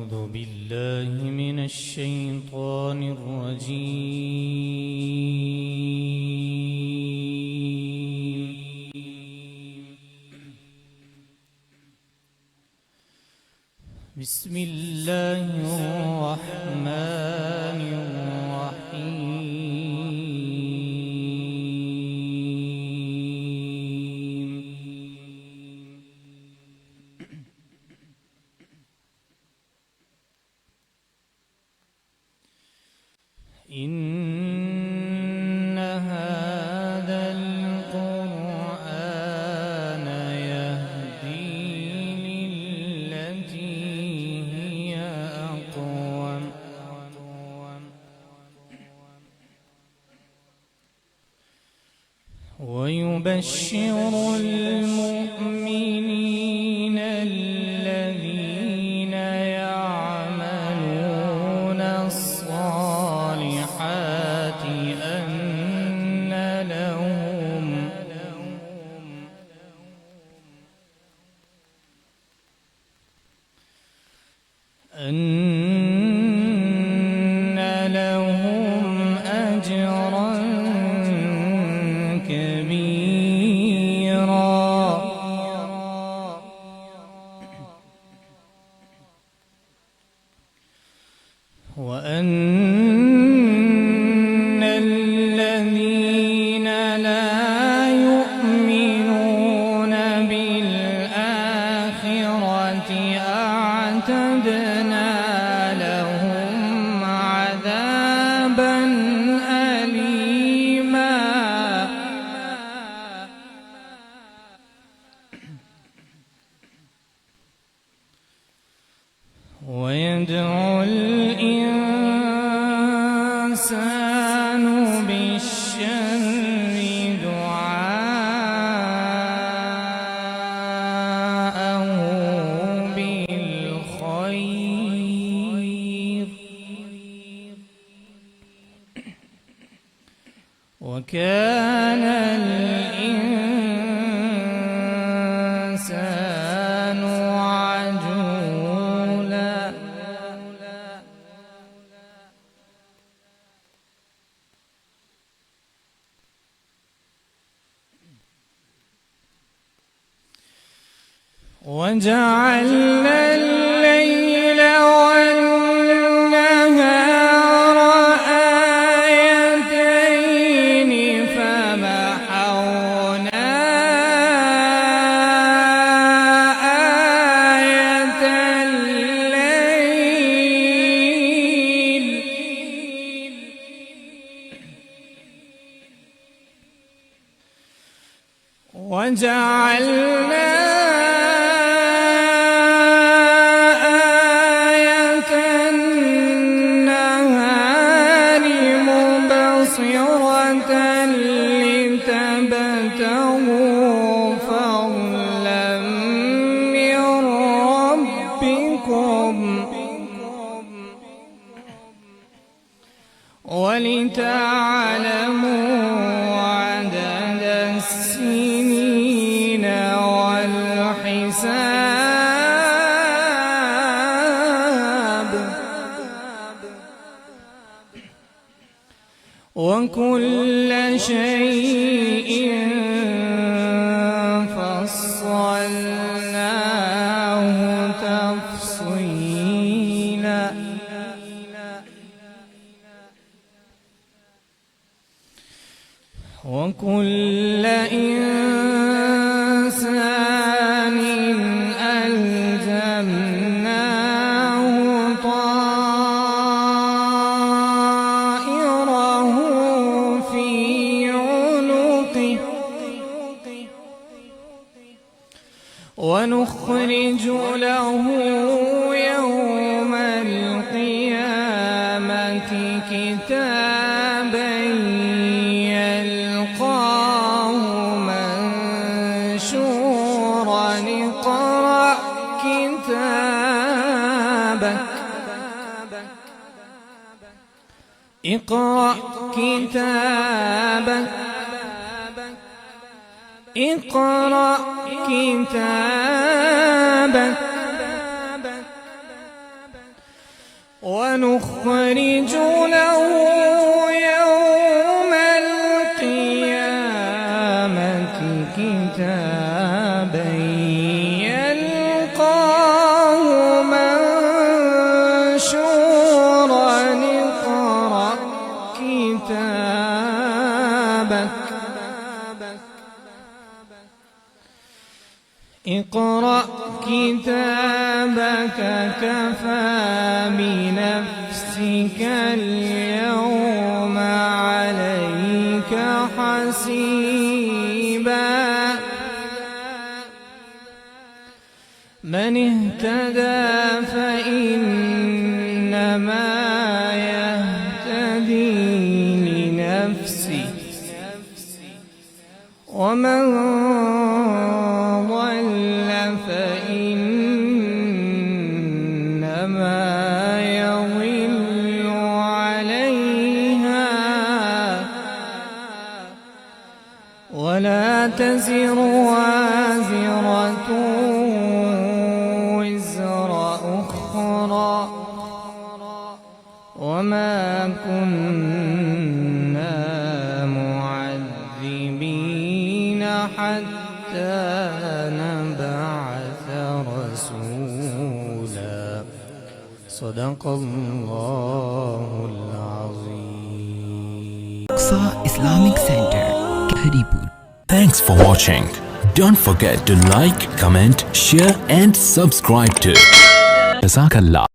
أعوذ بالله من الشيطان الرجيم. بسم الله الرحمن الرحيم. إن هذا القرآن يهدي للتي هي أقوم ويبشر المؤمنين الذين يعملون الصالحات أن لهم أجرا كبيرا. وأن الذين لا يؤمنون بالآخرة أعتدنا لهم عذابا أليما. ويدعو الإنسان بالشر دعاءه بالخير وكان الإنسان عجولا. وجعلنا الليل والنهار آيتين فمحونا آية الليل وجعلنا آية النهار مبصرة لتبتغوا فضلا من ربكم ولتعلموا عدد السنين والحساب وكل شيء فصلناه تفصيلا. وكل إنسان ألزمناه طائره في عنقه ونخرج له يوم القيامة كتابا يلقاه منشورا. اقرأ كتابك اقرأ كتابك ونخرج له يوم القيامة كتابا يلقاه منشورا اقرأ كتابك اقرأ كتابك كفى بنفسك اليوم عليك حسيبا من اهتدى فإنما يهتدي لنفسه ومن ضل فإنما يضل عليها ولا تزر وازرة وزر أخرى وما كنا معذبين حتى نبعث رسولا صدق الله العظيم. Aqsa Islamic Center, Haripur. Thanks for watching. Don't forget to like, comment, share and subscribe to Jazakallah.